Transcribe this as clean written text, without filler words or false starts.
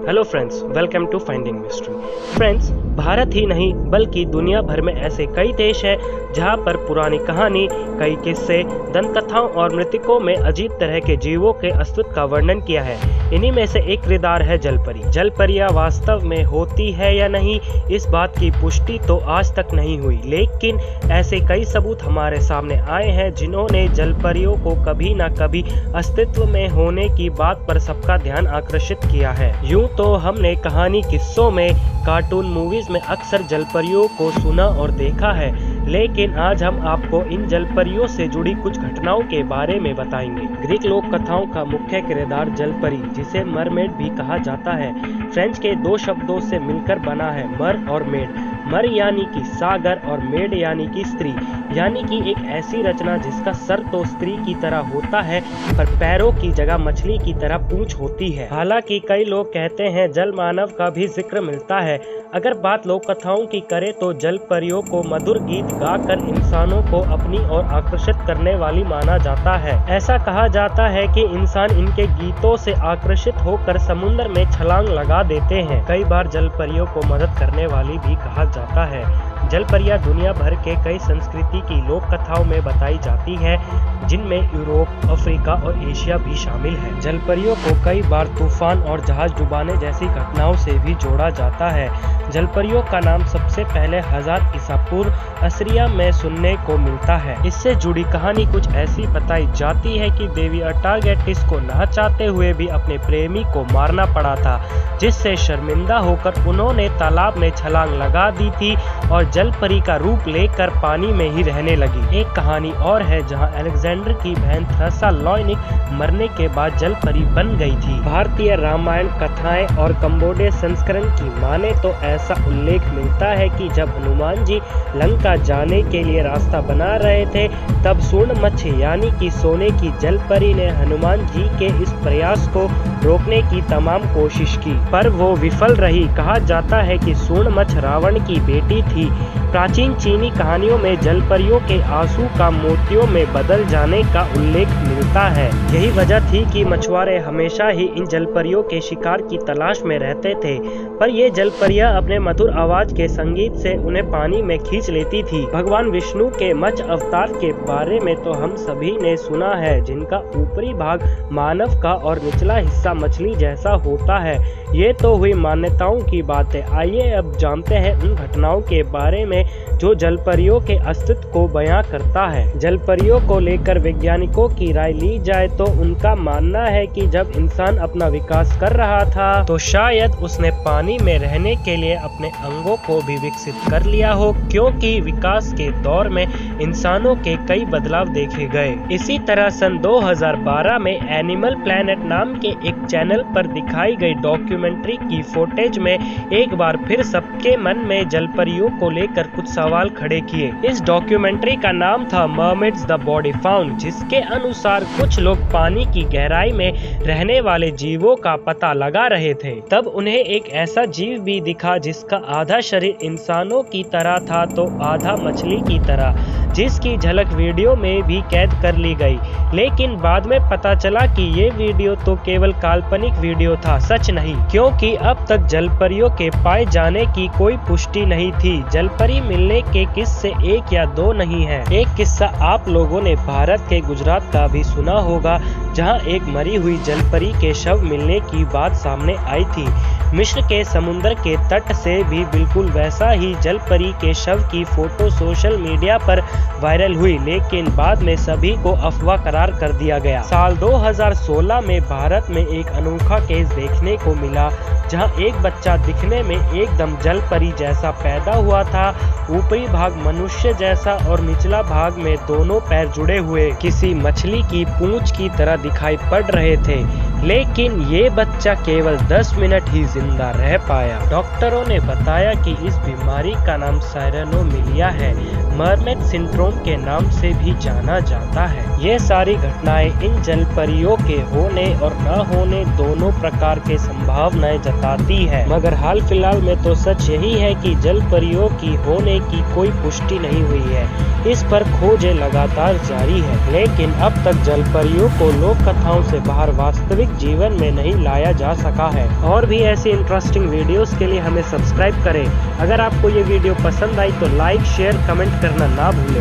Hello friends, welcome to finding mystery. Friends, Bharat ही नहीं बल्कि दुनिया भर में ऐसे कई देश हैं जहां पर पुरानी कहानी, कई किस्से, दंतकथाओं और मृतकों में अजीब तरह के जीवों के अस्तित्व का वर्णन किया है। इन्हीं में से एक किरदार है जलपरी। जलपरियां वास्तव में होती है या नहीं, इस बात की पुष्टि तो आज तक नहीं हुई, लेकिन ऐसे कई सबूत हमारे सामने आए हैं जिन्होंने जलपरियों को कभी न कभी अस्तित्व में होने की बात पर सबका ध्यान आकर्षित किया है। यूं तो हमने कहानी, किस्सों में, कार्टून, मूवीज में अक्सर जलपरियों को सुना और देखा है, लेकिन आज हम आपको इन जलपरियों से जुड़ी कुछ घटनाओं के बारे में बताएंगे। ग्रीक लोक कथाओं का मुख्य किरदार जलपरी, जिसे मरमेड भी कहा जाता है, फ्रेंच के दो शब्दों से मिलकर बना है, मर और मेड। मर यानी कि सागर और मेड यानी कि स्त्री, यानी कि एक ऐसी रचना जिसका सर तो स्त्री की तरह होता है पर पैरों की जगह मछली की तरह पूंछ होती है। हालांकि कई लोग कहते हैं जल मानव का भी जिक्र मिलता है। अगर बात लोक कथाओं की करें तो जलपरियों को मधुर गीत गाकर इंसानों को अपनी ओर आकर्षित करने वाली माना जाता है। ऐसा कहा जाता है कि इंसान इनके गीतों से आकर्षित होकर समुद्र में छलांग लगा देते हैं। कई बार जलपरियों को मदद करने वाली भी कहा जाता है। जलपरियां दुनिया भर के कई संस्कृति की लोक कथाओं में बताई जाती है, जिनमें यूरोप, अफ्रीका और एशिया भी शामिल है। जलपरियों को कई बार तूफान और जहाज डुबाने जैसी घटनाओं से भी जोड़ा जाता है। जलपरियों का नाम सबसे पहले 1000 ईसा पूर्व असीरिया में सुनने को मिलता है। इससे जुड़ी कहानी कुछ ऐसी बताई जाती है कि देवी अटारगेटिस को ना चाहते हुए भी अपने प्रेमी को मारना पड़ा था, जिससे शर्मिंदा होकर उन्होंने तालाब में छलांग लगा दी थी और जलपरी का रूप लेकर पानी में ही रहने लगी। एक कहानी और है जहां अलेक्जेंडर की बहन थेसालोनिक मरने के बाद जलपरी बन गई थी। भारतीय रामायण कथाएं और कंबोडिया संस्करण की माने तो ऐसा उल्लेख मिलता है कि जब हनुमान जी लंका जाने के लिए रास्ता बना रहे थे, तब स्वर्णमच्छ यानी कि सोने की जलपरी ने हनुमान जी के इस प्रयास को रोकने की तमाम कोशिश की, पर वो विफल रही। कहा जाता है कि स्वर्णमच्छ रावण की बेटी थी। प्राचीन चीनी कहानियों में जलपरियों के आंसू का मोतियों में बदल जाने का उल्लेख मिलता है। यही वजह थी कि मछुआरे हमेशा ही इन जलपरियों के शिकार की तलाश में रहते थे, पर ये जलपरियां अपने मधुर आवाज के संगीत से उन्हें पानी में खींच लेती थी। भगवान विष्णु के मत्स्य अवतार के बारे में तो हम सभी ने सुना है, जिनका ऊपरी भाग मानव का और निचला हिस्सा मछली जैसा होता है। ये तो हुई मान्यताओं की बातें। आइए अब जानते हैं उन घटनाओं के बारे में जो जलपरियों के अस्तित्व को बयां करता है। जलपरियों को लेकर वैज्ञानिकों की राय ली जाए तो उनका मानना है कि जब इंसान अपना विकास कर रहा था तो शायद उसने पानी में रहने के लिए अपने अंगों को भी विकसित कर लिया हो, क्योंकि विकास के दौर में इंसानों के कई बदलाव देखे गए। इसी तरह सन 2012 में एनिमल प्लैनेट नाम के एक चैनल पर दिखाई गई डॉक्यूमेंट्री की फुटेज में एक बार फिर सबके मन में जलपरियों को लेकर कुछ सवाल खड़े किए। इस डॉक्यूमेंट्री का नाम था मर्मेड्स द बॉडी फाउंड, जिसके अनुसार कुछ लोग पानी की गहराई में रहने वाले जीवों का पता लगा रहे थे। तब उन्हें एक ऐसा जीव भी दिखा जिसका आधा शरीर इंसानों की तरह था तो आधा मछली की तरह, जिसकी झलक वीडियो में भी कैद कर ली गई। लेकिन बाद में पता चला कि ये वीडियो तो केवल काल्पनिक वीडियो था, सच नहीं, क्योंकि अब तक जलपरियों के पाए जाने की कोई पुष्टि नहीं थी। जलपरी मिलने के किस्से एक या दो नहीं है। एक किस्सा आप लोगों ने भारत के गुजरात का भी सुना होगा, जहां एक मरी हुई जलपरी के शव मिलने की बात सामने आई थी। मिस्र के समुद्र के तट से भी बिल्कुल वैसा ही जलपरी के शव की फोटो सोशल मीडिया पर वायरल हुई, लेकिन बाद में सभी को अफवाह करार कर दिया गया। साल 2016 में भारत में एक अनोखा केस देखने को मिला, जहां एक बच्चा दिखने में एकदम जलपरी जैसा पैदा हुआ था। ऊपरी भाग मनुष्य जैसा और निचला भाग में दोनों पैर जुड़े हुए किसी मछली की पूंछ की तरह दिखाई पड़ रहे थे, लेकिन ये बच्चा केवल 10 मिनट ही जिंदा रह पाया। डॉक्टरों ने बताया कि इस बीमारी का नाम साइरेनोमिलिया है, मरमेड सिंड्रोम के नाम से भी जाना जाता है। ये सारी घटनाएं इन जलपरियों के होने और न होने दोनों प्रकार के संभावनाएं जताती है, मगर हाल फिलहाल में तो सच यही है कि जलपरियों की होने की कोई पुष्टि नहीं हुई है। इस पर खोजें लगातार जारी है, लेकिन अब तक जलपरियों को लोक कथाओं से बाहर वास्तविक वास्तविक जीवन में नहीं लाया जा सका है। और भी ऐसी इंटरेस्टिंग वीडियोस के लिए हमें सब्सक्राइब करें। अगर आपको ये वीडियो पसंद आई तो लाइक, शेयर, कमेंट करना ना भूलें।